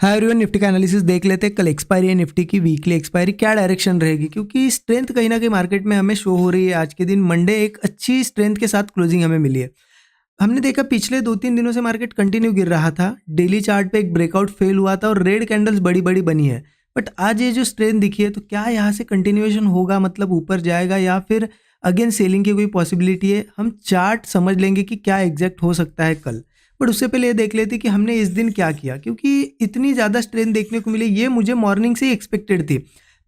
Hi everyone, Nifty का analysis देख लेते हैं। कल एक्सपायरी है निफ्टी की, वीकली एक्सपायरी क्या डायरेक्शन रहेगी, क्योंकि स्ट्रेंथ कहीं ना कहीं मार्केट में हमें शो हो रही है। आज के दिन मंडे एक अच्छी स्ट्रेंथ के साथ क्लोजिंग हमें मिली है। हमने देखा पिछले 2-3 दिनों से मार्केट कंटिन्यू गिर रहा था। डेली चार्ट पे एक ब्रेकआउट फेल हुआ था और रेड कैंडल्स बड़ी बड़ी बनी है। बट आज ये जो स्ट्रेंथ दिखी है, तो क्या यहाँ से कंटिन्यूएशन होगा, मतलब ऊपर जाएगा या फिर अगेन सेलिंग की कोई पॉसिबिलिटी है। हम चार्ट समझ लेंगे कि क्या एग्जैक्ट हो सकता है कल। बट उससे पहले ये देख लेते कि हमने इस दिन क्या किया, क्योंकि इतनी ज़्यादा स्ट्रेंथ देखने को मिली ये मुझे मॉर्निंग से ही एक्सपेक्टेड थी।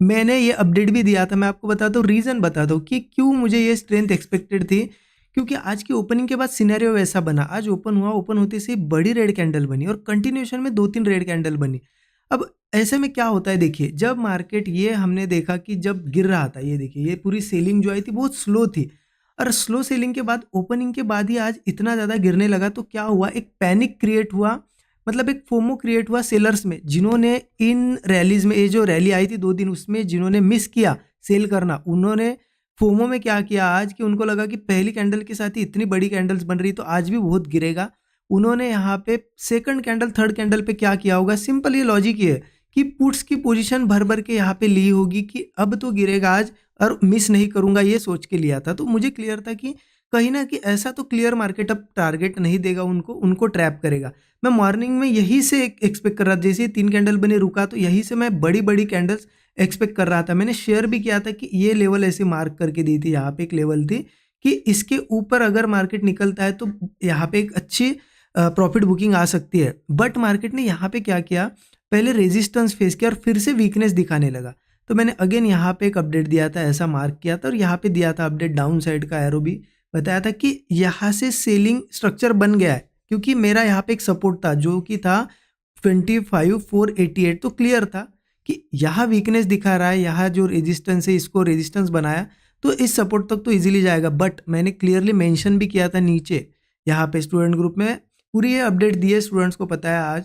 मैंने ये अपडेट भी दिया था। मैं आपको बताता हूँ, रीज़न बताता हूँ कि क्यों मुझे ये स्ट्रेंथ एक्सपेक्टेड थी। क्योंकि आज की ओपनिंग के बाद सिनेरियो वैसा बना। आज ओपन हुआ, ओपन होते से बड़ी रेड कैंडल बनी और कंटिन्यूएशन में 2-3 रेड कैंडल बनी। अब ऐसे में क्या होता है, देखिए जब मार्केट, ये हमने देखा कि जब गिर रहा था, ये देखिए ये पूरी सेलिंग जो आई थी बहुत स्लो थी। और स्लो सेलिंग के बाद ओपनिंग के बाद ही आज इतना ज़्यादा गिरने लगा, तो क्या हुआ, एक पैनिक क्रिएट हुआ। मतलब एक फोमो क्रिएट हुआ सेलर्स में, जिन्होंने इन रैलीज में, ये जो रैली आई थी 2 दिन, उसमें जिन्होंने मिस किया सेल करना, उन्होंने फोमो में क्या किया आज, कि उनको लगा कि पहली कैंडल के साथ ही इतनी बड़ी कैंडल्स बन रही तो आज भी बहुत गिरेगा। उन्होंने यहाँ पे सेकंड कैंडल, थर्ड कैंडल पे क्या किया होगा, सिंपल ये लॉजिक ये है कि पुट्स की पोजीशन भर भर के यहाँ पे ली होगी कि अब तो गिरेगा आज और मिस नहीं करूंगा, ये सोच के लिया था। तो मुझे क्लियर था कि कहीं ना कि ऐसा तो क्लियर मार्केट अब टारगेट नहीं देगा उनको, उनको ट्रैप करेगा। मैं मॉर्निंग में यही से एक्सपेक्ट कर रहा था। जैसे ही 3 कैंडल बने रुका, तो यही से मैं बड़ी बड़ी कैंडल्स एक्सपेक्ट कर रहा था। मैंने शेयर भी किया था कि ये लेवल ऐसे मार्क करके दी थी, यहाँ पे एक लेवल थी कि इसके ऊपर अगर मार्केट निकलता है तो यहाँ पे एक अच्छी प्रॉफिट बुकिंग आ सकती है। बट मार्केट ने यहाँ पे क्या किया, पहले रेजिस्टेंस फेस किया और फिर से वीकनेस दिखाने लगा। तो मैंने अगेन यहाँ पे एक अपडेट दिया था, ऐसा मार्क किया था और यहाँ पे दिया था अपडेट डाउन साइड का एरो भी बताया था कि यहाँ से सेलिंग स्ट्रक्चर बन गया है। क्योंकि मेरा यहाँ पे एक सपोर्ट था जो कि था 25,488, तो क्लियर था कि यहाँ वीकनेस दिखा रहा है, यहाँ जो रेजिस्टेंस है इसको रेजिस्टेंस बनाया तो इस सपोर्ट तक तो इजीली जाएगा। बट मैंने क्लियरली मेंशन भी किया था नीचे, यहाँ पे स्टूडेंट ग्रुप में पूरी ये अपडेट दी है, स्टूडेंट्स को पता है आज।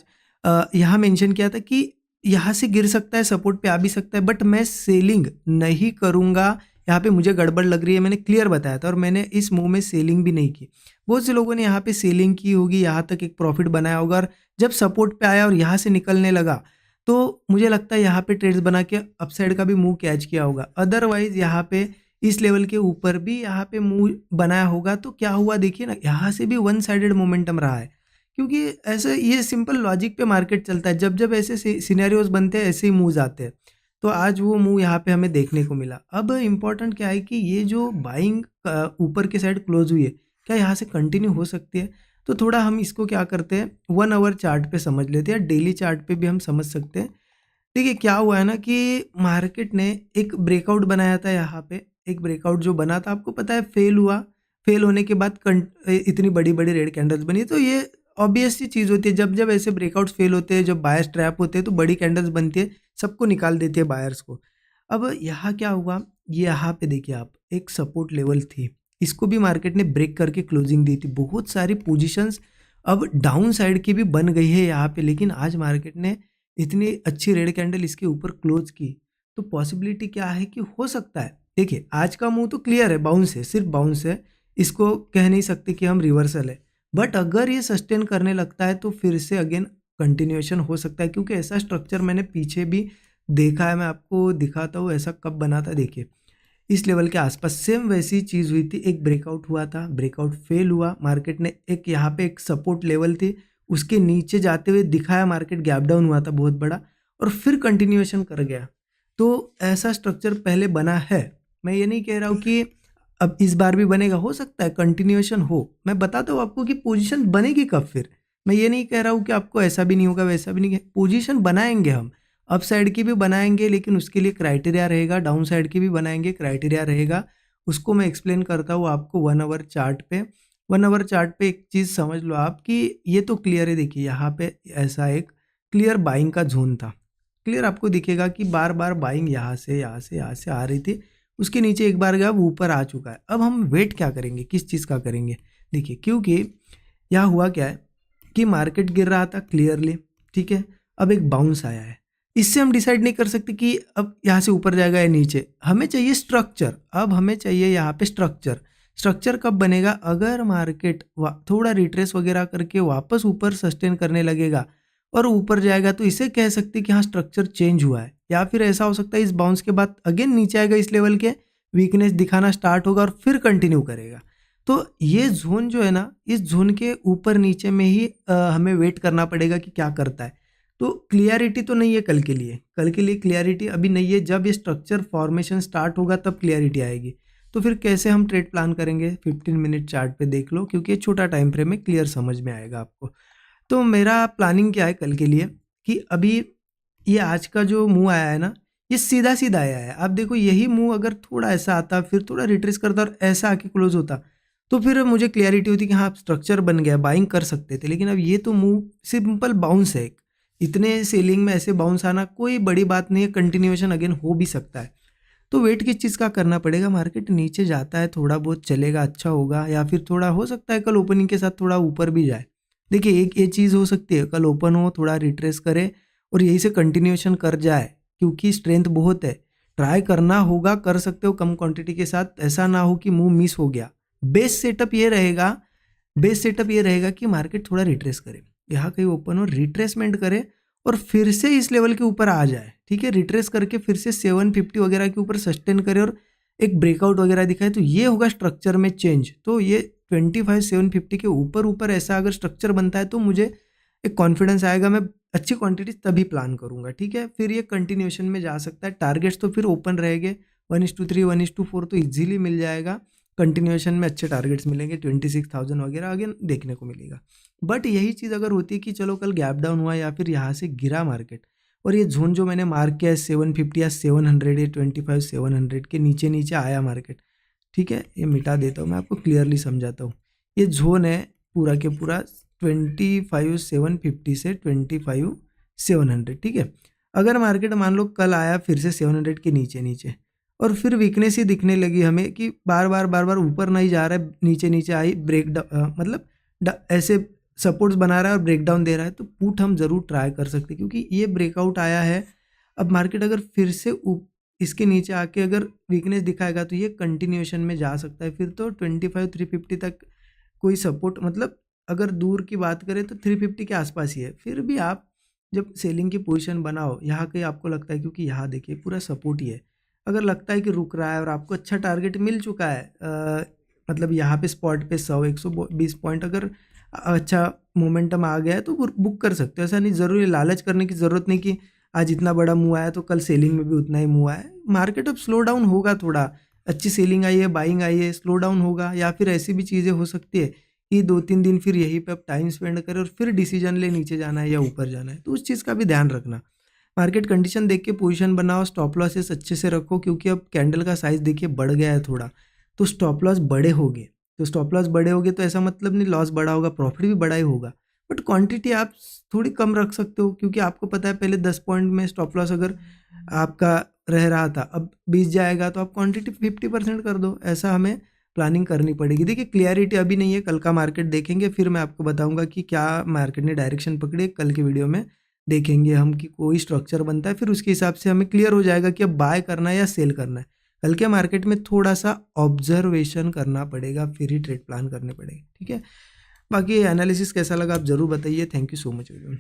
यहाँ मेंशन किया था कि यहाँ से गिर सकता है, सपोर्ट पे आ भी सकता है, बट मैं सेलिंग नहीं करूँगा, यहाँ पे मुझे गड़बड़ लग रही है, मैंने क्लियर बताया था। और मैंने इस मूव में सेलिंग भी नहीं की। बहुत से लोगों ने यहाँ पे सेलिंग की होगी, यहाँ तक एक प्रॉफिट बनाया होगा और जब सपोर्ट पे आया और यहाँ से निकलने लगा तो मुझे लगता है यहाँ पे ट्रेड्स बना के अपसाइड का भी मूव कैच किया होगा। अदरवाइज यहाँ पे इस लेवल के ऊपर भी यहाँ पे मूव बनाया होगा। तो क्या हुआ देखिए ना, यहाँ से भी वन साइडेड मोमेंटम रहा है। क्योंकि ऐसे ये सिंपल लॉजिक पे मार्केट चलता है, जब जब ऐसे सिनेरियोज बनते हैं ऐसे ही मूव्स आते हैं। तो आज वो मूव यहाँ पे हमें देखने को मिला। अब इम्पोर्टेंट क्या है कि ये जो बाइंग ऊपर के साइड क्लोज हुई है, क्या यहाँ से कंटिन्यू हो सकती है। तो थोड़ा हम इसको क्या करते हैं, 1 आवर चार्ट पे समझ लेते हैं, डेली चार्ट पे भी हम समझ सकते हैं। देखिए क्या हुआ है ना कि मार्केट ने एक ब्रेकआउट बनाया था यहाँ पे। एक ब्रेकआउट जो बना था आपको पता है फेल हुआ। फेल होने के बाद इतनी बड़ी बड़ी रेड कैंडल्स बनी। तो ये ऑब्वियस सी चीज़ होती है, जब जब ऐसे ब्रेकआउट्स फेल होते हैं, जब बायर्स ट्रैप होते हैं तो बड़ी कैंडल्स बनती है, सबको निकाल देती है बायर्स को। अब यहाँ क्या हुआ, ये यहाँ पे देखिए आप, एक सपोर्ट लेवल थी, इसको भी मार्केट ने ब्रेक करके क्लोजिंग दी थी। बहुत सारी पोजीशंस अब डाउन साइड की भी बन गई है यहाँ पे, लेकिन आज मार्केट ने इतनी अच्छी रेड कैंडल इसके ऊपर क्लोज की। तो पॉसिबिलिटी क्या है कि हो सकता है, देखिए आज का मूव तो क्लियर है, बाउंस है, सिर्फ बाउंस है, इसको कह नहीं सकते कि हम रिवर्सल है। बट अगर ये सस्टेन करने लगता है तो फिर से अगेन कंटिन्यूएशन हो सकता है, क्योंकि ऐसा स्ट्रक्चर मैंने पीछे भी देखा है। मैं आपको दिखाता हूँ ऐसा कब बना था। देखिए इस लेवल के आसपास सेम वैसी चीज़ हुई थी, एक ब्रेकआउट हुआ था, ब्रेकआउट फेल हुआ, मार्केट ने एक यहाँ पे एक सपोर्ट लेवल थी उसके नीचे जाते हुए दिखाया, मार्केट गैप डाउन हुआ था बहुत बड़ा और फिर कंटिन्यूएशन कर गया। तो ऐसा स्ट्रक्चर पहले बना है। मैं ये नहीं कह रहा हूँ कि अब इस बार भी बनेगा, हो सकता है कंटिन्यूएशन हो। मैं बताता हूँ आपको कि पोजीशन बनेगी कब फिर। मैं ये नहीं कह रहा हूँ कि आपको ऐसा भी नहीं होगा वैसा भी नहीं, पोजीशन बनाएंगे हम, अप साइड की भी बनाएंगे, लेकिन उसके लिए क्राइटेरिया रहेगा, डाउन साइड की भी बनाएंगे, क्राइटेरिया रहेगा। उसको मैं एक्सप्लेन करता हूँ आपको 1 आवर चार्ट पे। 1 आवर चार्ट पे एक चीज़ समझ लो आप कि ये तो क्लियर है। देखिए यहाँ पे ऐसा एक क्लियर बाइंग का जोन था, क्लियर आपको दिखेगा कि बार बार बाइंग यहाँ से यहाँ से यहाँ से आ रही थी, उसके नीचे एक बार गया, वो ऊपर आ चुका है। अब हम वेट क्या करेंगे, किस चीज़ का करेंगे, देखिए क्योंकि यहाँ हुआ क्या है कि मार्केट गिर रहा था क्लियरली, ठीक है, अब एक बाउंस आया है। इससे हम डिसाइड नहीं कर सकते कि अब यहाँ से ऊपर जाएगा या नीचे, हमें चाहिए स्ट्रक्चर। अब हमें चाहिए यहाँ पे स्ट्रक्चर। स्ट्रक्चर कब बनेगा, अगर मार्केट थोड़ा रिट्रेस वगैरह करके वापस ऊपर सस्टेन करने लगेगा, और ऊपर जाएगा तो इसे कह सकते हैं कि हाँ स्ट्रक्चर चेंज हुआ है। या फिर ऐसा हो सकता है इस बाउंस के बाद अगेन नीचे आएगा, इस लेवल के वीकनेस दिखाना स्टार्ट होगा और फिर कंटिन्यू करेगा। तो ये जोन जो है ना, इस जोन के ऊपर नीचे में ही हमें वेट करना पड़ेगा कि क्या करता है। तो क्लियरिटी तो नहीं है कल के लिए, कल के लिए क्लियरिटी अभी नहीं है। जब ये स्ट्रक्चर फॉर्मेशन स्टार्ट होगा तब क्लियरिटी आएगी। तो फिर कैसे हम ट्रेड प्लान करेंगे, 15 मिनट चार्ट पे देख लो, क्योंकि ये छोटा टाइम फ्रेम है, क्लियर समझ में आएगा आपको। तो मेरा प्लानिंग क्या है कल के लिए कि अभी ये आज का जो मूव आया है ना, ये सीधा सीधा आया है। आप देखो यही मूव अगर थोड़ा ऐसा आता, फिर थोड़ा रिट्रेस करता और ऐसा आके क्लोज होता, तो फिर मुझे क्लियरिटी होती कि हाँ स्ट्रक्चर बन गया, बाइंग कर सकते थे। लेकिन अब ये तो मूव सिंपल बाउंस है, इतने सेलिंग में ऐसे बाउंस आना कोई बड़ी बात नहीं है, कंटिन्यूएशन अगेन हो भी सकता है। तो वेट किस चीज़ का करना पड़ेगा, मार्केट नीचे जाता है थोड़ा बहुत चलेगा, अच्छा होगा, या फिर थोड़ा हो सकता है कल ओपनिंग के साथ थोड़ा ऊपर भी जाए। देखिए एक ये चीज़ हो सकती है, कल ओपन हो थोड़ा रिट्रेस करे और यही से कंटिन्यूएशन कर जाए, क्योंकि स्ट्रेंथ बहुत है। ट्राई करना होगा, कर सकते हो कम क्वांटिटी के साथ, ऐसा ना हो कि मूव मिस हो गया। बेस्ट सेटअप ये रहेगा, बेस्ट सेटअप ये रहेगा कि मार्केट थोड़ा रिट्रेस करे, यहाँ कहीं ओपन हो रिट्रेसमेंट करे और फिर से इस लेवल के ऊपर आ जाए। ठीक है, रिट्रेस करके फिर से 750 वगैरह के ऊपर सस्टेन करे और एक ब्रेकआउट वगैरह दिखाए, तो ये होगा स्ट्रक्चर में चेंज। तो ये 25,750 के ऊपर ऊपर ऐसा अगर स्ट्रक्चर बनता है तो मुझे एक कॉन्फिडेंस आएगा, मैं अच्छी क्वांटिटी तभी प्लान करूंगा। ठीक है, फिर ये कंटिन्यूएशन में जा सकता है। टारगेट्स तो फिर ओपन रहेंगे, 1:3 1:4 तो इजीली मिल जाएगा। कंटिन्यूएशन में अच्छे टारगेट्स मिलेंगे, 26,000 वगैरह अगेन देखने को मिलेगा। बट यही चीज़ अगर होती है कि चलो कल गैप डाउन हुआ या फिर यहाँ से गिरा मार्केट, और ये जोन जो मैंने मार्क किया है 750 या 700 या 25,700 के नीचे नीचे आया मार्केट। ठीक है, ये मिटा देता हूँ, मैं आपको क्लियरली समझाता हूँ। ये जोन है पूरा के पूरा 25,750 से 25,700। ठीक है, अगर मार्केट मान लो कल आया फिर से 700 के नीचे नीचे और फिर वीकनेस ही दिखने लगी हमें कि बार बार ऊपर नहीं जा रहा है, नीचे नीचे आई ब्रेक मतलब ऐसे सपोर्ट्स बना रहा है और ब्रेकडाउन दे रहा है, तो पुट हम ज़रूर ट्राई कर सकते हैं, क्योंकि ये ब्रेकआउट आया है। अब मार्केट अगर फिर से इसके नीचे आके अगर वीकनेस दिखाएगा तो ये कंटिन्यूएशन में जा सकता है। फिर तो 25,350 तक कोई सपोर्ट, मतलब अगर दूर की बात करें तो 350 के आसपास ही है। फिर भी आप जब सेलिंग की पोजीशन बनाओ, यहाँ कहीं आपको लगता है, क्योंकि यहाँ देखिए पूरा सपोर्ट ही है, अगर लगता है कि रुक रहा है और आपको अच्छा टारगेट मिल चुका है, मतलब यहाँ पे स्पॉट पे 100-120 पॉइंट अगर अच्छा मोमेंटम आ गया है तो बुक कर सकते हो। ऐसा नहीं ज़रूरी लालच करने की ज़रूरत नहीं कि आज इतना बड़ा मूव आया तो कल सेलिंग में भी उतना ही मूव आया। मार्केट अब स्लो डाउन होगा, थोड़ा अच्छी सेलिंग आई है, बाइंग आई है, स्लो डाउन होगा, या फिर ऐसी भी चीज़ें हो सकती है कि 2-3 दिन फिर यहीं पे आप टाइम स्पेंड करें और फिर डिसीजन ले नीचे जाना है या ऊपर जाना है। तो उस चीज़ का भी ध्यान रखना। मार्केट कंडीशन देख के पोजीशन बनाओ, स्टॉप लॉसेस अच्छे से रखो, क्योंकि अब कैंडल का साइज़ देखिए बढ़ गया है थोड़ा, तो स्टॉप लॉस बड़े हो गए। तो स्टॉप लॉस बड़े हो गए तो ऐसा मतलब नहीं लॉस बड़ा होगा, प्रॉफिट भी बड़ा ही होगा। बट क्वांटिटी आप थोड़ी कम रख सकते हो, क्योंकि आपको पता है पहले 10 पॉइंट में स्टॉप लॉस अगर आपका रह रहा था, अब 20 जाएगा तो आप क्वांटिटी 50% कर दो। ऐसा हमें प्लानिंग करनी पड़ेगी। देखिए क्लियरिटी अभी नहीं है, कल का मार्केट देखेंगे फिर मैं आपको बताऊंगा कि क्या मार्केट ने डायरेक्शन पकड़ी है। कल के वीडियो में देखेंगे हम कि कोई स्ट्रक्चर बनता है, फिर उसके हिसाब से हमें क्लियर हो जाएगा कि अब बाय करना है या सेल करना है। कल के मार्केट में थोड़ा सा ऑब्जर्वेशन करना पड़ेगा, फिर ही ट्रेड प्लान करने पड़ेगा। ठीक है, बाकी एनालिसिस कैसा लगा आप ज़रूर बताइए। Thank you so much everyone.